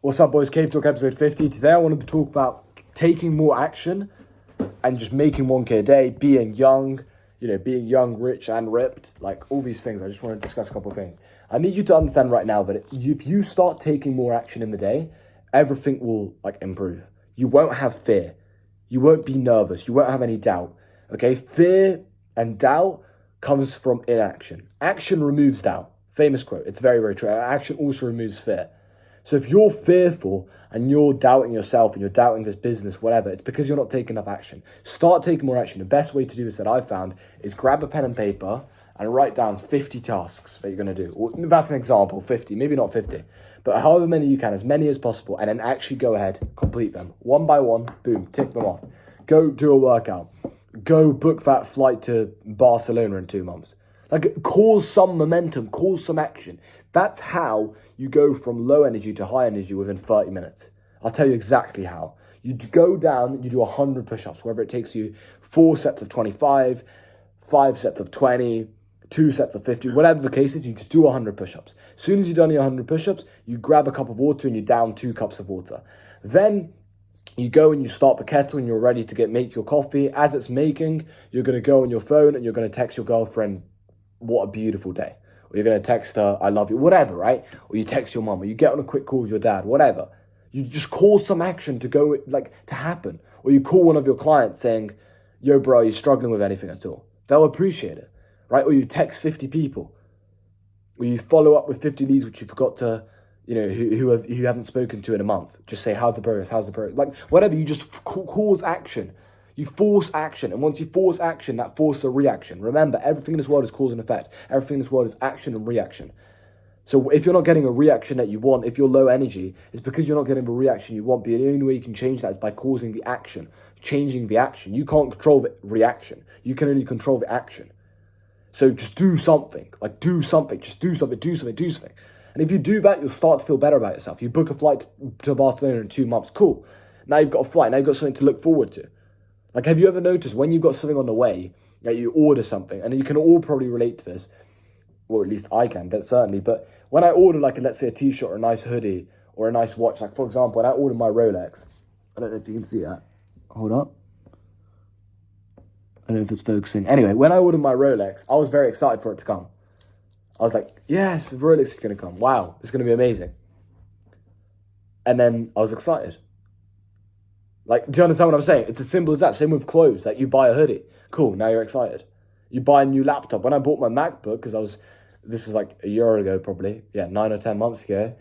What's up, boys? Cave Talk episode 50. Today I want to talk about taking more action and just making 1K a day, being young, being young, rich, and ripped, like all these things. I just want to discuss a couple of things. I need you to understand right now that if you start taking more action in the day, everything will improve. You won't have fear. You won't be nervous. You won't have any doubt. Okay? Fear and doubt comes from inaction. Action removes doubt. Famous quote. It's very, very true. Action also removes fear. So if you're fearful and you're doubting yourself and you're doubting this business, whatever, it's because you're not taking enough action. Start taking more action. The best way to do this that I've found is grab a pen and paper and write down 50 tasks that you're going to do. Or that's an example, 50, maybe not 50, but however many you can, as many as possible, and then actually go ahead, complete them. One by one, boom, tick them off. Go do a workout. Go book that flight to Barcelona in 2 months. Cause some momentum, cause some action. That's how you go from low energy to high energy within 30 minutes. I'll tell you exactly how. You go down, you do 100 push-ups, whether it takes you 4 sets of 25, 5 sets of 20, 2 sets of 50, whatever the case is, you just do 100 push-ups. As soon as you've done your 100 push-ups, you grab a cup of water and you down 2 cups of water. Then you go and you start the kettle and you're ready to make your coffee. As it's making, you're going to go on your phone and you're going to text your girlfriend, "What a beautiful day." Or you're going to text her, "I love you," whatever, right? Or you text your mum, or you get on a quick call with your dad, whatever. You just cause some action to go, to happen. Or you call one of your clients saying, "Yo, bro, are you struggling with anything at all?" They'll appreciate it, right? Or you text 50 people. Or you follow up with 50 leads which you forgot to, who you haven't spoken to in a month. Just say, "How's the progress? How's the progress?" Whatever, you just cause action. You force action, and once you force action, that forces a reaction. Remember, everything in this world is cause and effect. Everything in this world is action and reaction. So if you're not getting a reaction that you want, if you're low energy, it's because you're not getting the reaction you want. But the only way you can change that is by causing the action, changing the action. You can't control the reaction. You can only control the action. So just do something. Do something. Just do something. Do something. And if you do that, you'll start to feel better about yourself. You book a flight to Barcelona in 2 months. Cool. Now you've got a flight. Now you've got something to look forward to. Have you ever noticed when you've got something on the way, you order something, and you can all probably relate to this, or at least I can, that's certainly, but when I order, let's say a t-shirt or a nice hoodie or a nice watch, for example, when I ordered my Rolex, I don't know if you can see that. Hold up. I don't know if it's focusing. Anyway, when I ordered my Rolex, I was very excited for it to come. I was like, yes, the Rolex is going to come. Wow, it's going to be amazing. And then I was excited. Do you understand what I'm saying? It's as simple as that. Same with clothes. You buy a hoodie. Cool, now you're excited. You buy a new laptop. When I bought my MacBook, this is a year ago probably. Yeah, 9 or 10 months ago.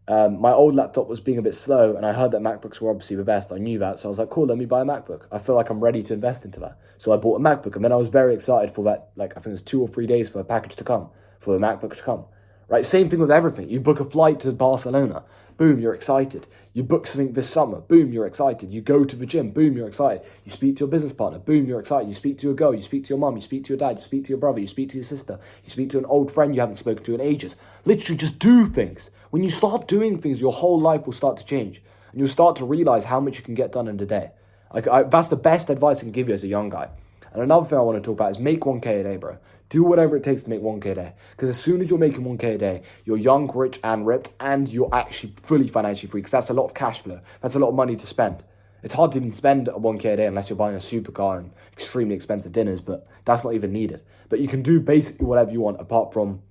My old laptop was being a bit slow, and I heard that MacBooks were obviously the best. I knew that. So I was like, cool, let me buy a MacBook. I feel like I'm ready to invest into that. So I bought a MacBook, and then I was very excited for that. I think it was 2 or 3 days for a package to come, for the MacBook to come. Right, same thing with everything. You book a flight to Barcelona, boom, you're excited. You book something this summer, boom, you're excited. You go to the gym, boom, you're excited. You speak to your business partner, boom, you're excited. You speak to your girl, you speak to your mum, you speak to your dad, you speak to your brother, you speak to your sister, you speak to an old friend you haven't spoken to in ages. Literally just do things. When you start doing things, your whole life will start to change. And you'll start to realize how much you can get done in a day. That's the best advice I can give you as a young guy. And another thing I want to talk about is make 1K a day, bro. Do whatever it takes to make 1K a day. Because as soon as you're making 1K a day, you're young, rich, and ripped, and you're actually fully financially free. Because that's a lot of cash flow. That's a lot of money to spend. It's hard to even spend a 1K a day unless you're buying a supercar and extremely expensive dinners, but that's not even needed. But you can do basically whatever you want apart from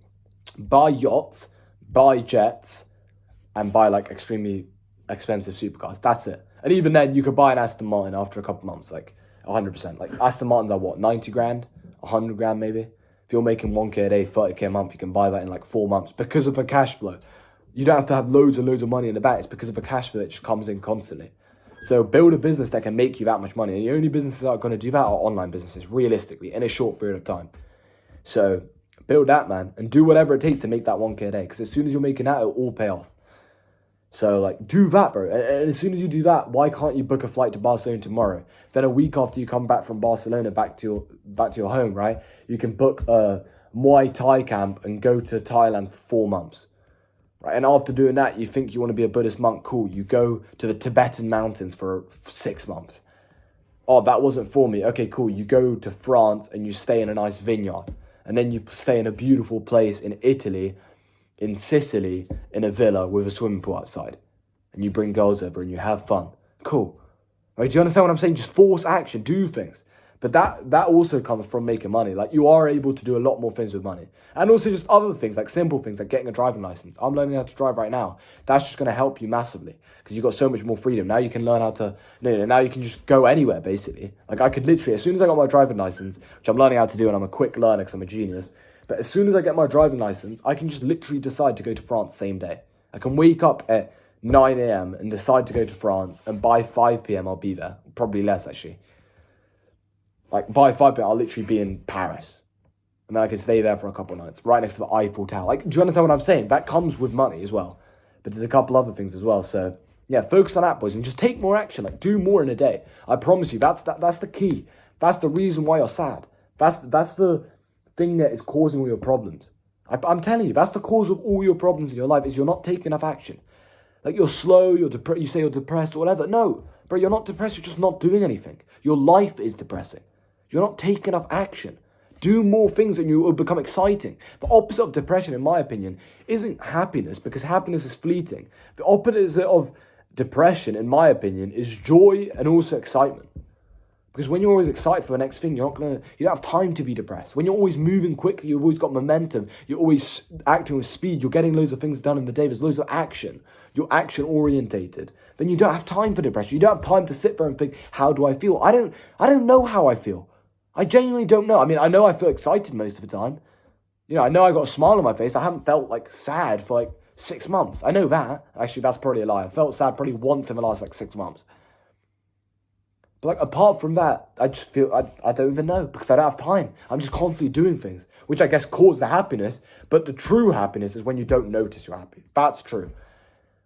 buy yachts, buy jets, and buy extremely expensive supercars. That's it. And even then, you could buy an Aston Martin after a couple months, 100%. Aston Martins are what, 90 grand, 100 grand maybe? If you're making 1K a day, 30K a month, you can buy that in 4 months because of the cash flow. You don't have to have loads and loads of money in the bank. It's because of the cash flow that just comes in constantly. So build a business that can make you that much money. And the only businesses that are going to do that are online businesses, realistically, in a short period of time. So build that, man, and do whatever it takes to make that 1K a day. Because as soon as you're making that, it'll all pay off. So do that, bro. And as soon as you do that, why can't you book a flight to Barcelona tomorrow? Then a week after you come back from Barcelona, back to your home, right? You can book a Muay Thai camp and go to Thailand for 4 months, right? And after doing that, you think you want to be a Buddhist monk, cool. You go to the Tibetan mountains for 6 months. Oh, that wasn't for me. Okay, cool. You go to France and you stay in a nice vineyard, and then you stay in a beautiful place in Italy, in Sicily, in a villa with a swimming pool outside. and you bring girls over and you have fun. Cool. Right? Do you understand what I'm saying? Just force action, do things. But that also comes from making money. Like, you are able to do a lot more things with money. And also just other things, like simple things, like getting a driving license. I'm learning how to drive right now. That's just going to help you massively because you've got so much more freedom. Now you can learn how to, now you can just go anywhere, basically. Like, I could literally, as soon as I got my driving license, which I'm learning how to do, and I'm a quick learner because I'm a genius, but as soon as I get my driving license, I can just literally decide to go to France same day. I can wake up at 9 a.m. and decide to go to France, and by 5 p.m. I'll be there. Probably less, actually. Like, by 5 p.m. I'll literally be in Paris. And then I can stay there for a couple of nights, right next to the Eiffel Tower. Like, do you understand what I'm saying? That comes with money as well. But there's a couple other things as well. So, yeah, focus on that, boys, and just take more action. Like, do more in a day. I promise you, that's the key. That's the reason why you're sad. That's the thing that is causing all your problems. I'm telling you, that's the cause of all your problems in your life, is you're not taking enough action. Like, you're slow, you say you're depressed or whatever. No, bro, you're not depressed, you're just not doing anything. Your life is depressing. You're not taking enough action. Do more things and you will become exciting. The opposite of depression, in my opinion, isn't happiness, because happiness is fleeting. The opposite of depression, in my opinion, is joy and also excitement. Because when you're always excited for the next thing, you don't have time to be depressed. When you're always moving quickly, you've always got momentum, you're always acting with speed, you're getting loads of things done in the day, there's loads of action, you're action orientated, then you don't have time for depression. You don't have time to sit there and think, how do I feel? I don't know how I feel. I genuinely don't know. I mean, I know I feel excited most of the time. I know I got a smile on my face. I haven't felt like sad for like 6 months. I know that. Actually, that's probably a lie. I felt sad probably once in the last like 6 months. But like, apart from that, I just feel, I don't even know, because I don't have time. I'm just constantly doing things, which I guess cause the happiness. But the true happiness is when you don't notice you're happy. That's true.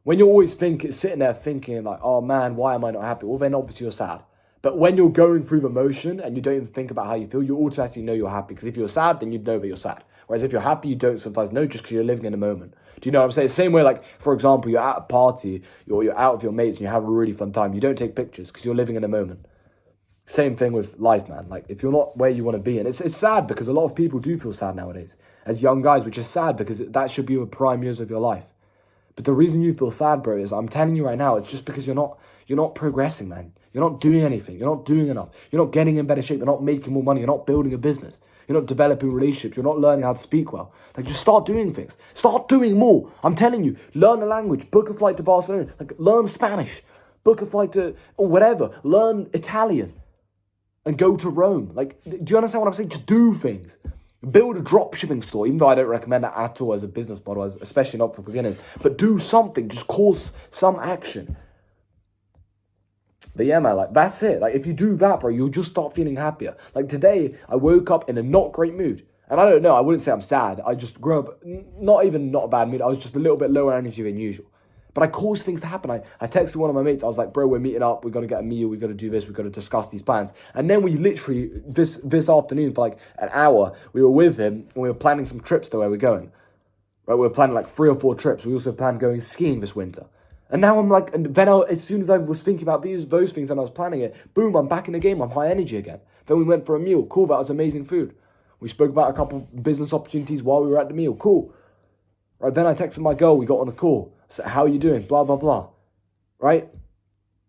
When you're always sitting there thinking like, oh man, why am I not happy? Well, then obviously you're sad. But when you're going through the motion and you don't even think about how you feel, you automatically know you're happy. Because if you're sad, then you'd know that you're sad. Whereas if you're happy, you don't sometimes know, just because you're living in the moment. Do you know what I'm saying? Same way, like, for example, you're at a party, you're out with your mates and you have a really fun time. You don't take pictures because you're living in the moment. Same thing with life, man. Like, if you're not where you want to be, and it's sad because a lot of people do feel sad nowadays as young guys, which is sad because that should be the prime years of your life. But the reason you feel sad, bro, is I'm telling you right now, it's just because you're not progressing, man. You're not doing anything. You're not doing enough. You're not getting in better shape. You're not making more money. You're not building a business. You're not developing relationships. You're not learning how to speak well. Like, just start doing things. Start doing more. I'm telling you, learn a language. Book a flight to Barcelona. Like, learn Spanish. Book a flight to, or whatever. Learn Italian. And go to Rome. Like, do you understand what I'm saying? Just do things. Build a dropshipping store, even though I don't recommend that at all as a business model, especially not for beginners. But do something. Just cause some action. But yeah, man, like, that's it. Like, if you do that, bro, you'll just start feeling happier. Like, today, I woke up in a not great mood. And I don't know, I wouldn't say I'm sad. I just grew up, not a bad mood. I was just a little bit lower energy than usual. But I caused things to happen. I texted one of my mates. I was like, bro, we're meeting up. We've got to get a meal. We've got to do this. We've got to discuss these plans. And then we literally, this afternoon for like an hour, we were with him and we were planning some trips to where we're going. Right, we were planning like 3 or 4 trips. We also planned going skiing this winter. And now I'm like, and then as soon as I was thinking about those things and I was planning it, boom, I'm back in the game. I'm high energy again. Then we went for a meal. Cool, that was amazing food. We spoke about a couple business opportunities while we were at the meal. Cool. Right, then I texted my girl. We got on a call. So, how are you doing? Blah, blah, blah. Right?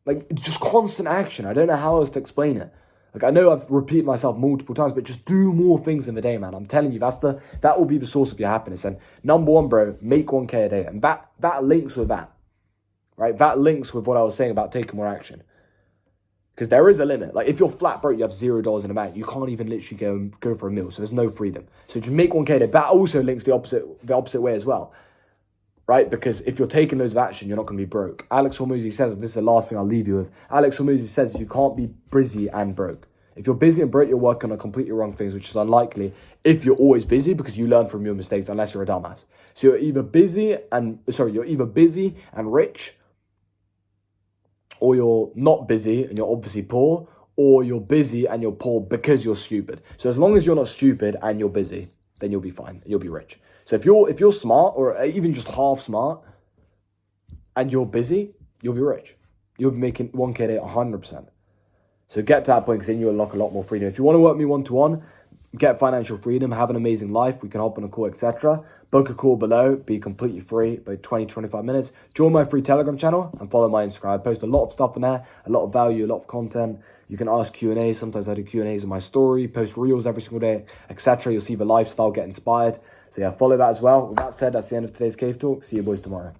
Like, it's just constant action. I don't know how else to explain it. Like, I know I've repeated myself multiple times, but just do more things in the day, man. I'm telling you, that will be the source of your happiness. And number one, bro, make 1K a day. And that links with that. Right? That links with what I was saying about taking more action. Because there is a limit. Like, if you're flat broke, you have $0 in the bank, you can't even literally go for a meal. So there's no freedom. So just make 1K a day. That also links the opposite way as well. Right? Because if you're taking those of action, you're not going to be broke. Alex Hormuzzi says, and this is the last thing I'll leave you with. Alex Hormuzzi says you can't be busy and broke. If you're busy and broke, you're working on completely wrong things, which is unlikely if you're always busy, because you learn from your mistakes unless you're a dumbass. So you're either busy and rich, or you're not busy and you're obviously poor, or you're busy and you're poor because you're stupid. So as long as you're not stupid and you're busy, then you'll be fine. You'll be rich. So if you're smart, or even just half smart, and you're busy, you'll be rich. You'll be making 1K a day 100%. So get to that point, because then you'll unlock a lot more freedom. If you want to work me one-to-one, get financial freedom, have an amazing life, we can hop on a call, etc. Book a call below, be completely free, about 20-25 minutes. Join my free Telegram channel and follow my Instagram. I post a lot of stuff in there, a lot of value, a lot of content. You can ask Q&As. Sometimes I do Q&As in my story, post reels every single day, etc. You'll see the lifestyle, get inspired. So yeah, follow that as well. With that said, that's the end of today's Cave Talk. See you boys tomorrow.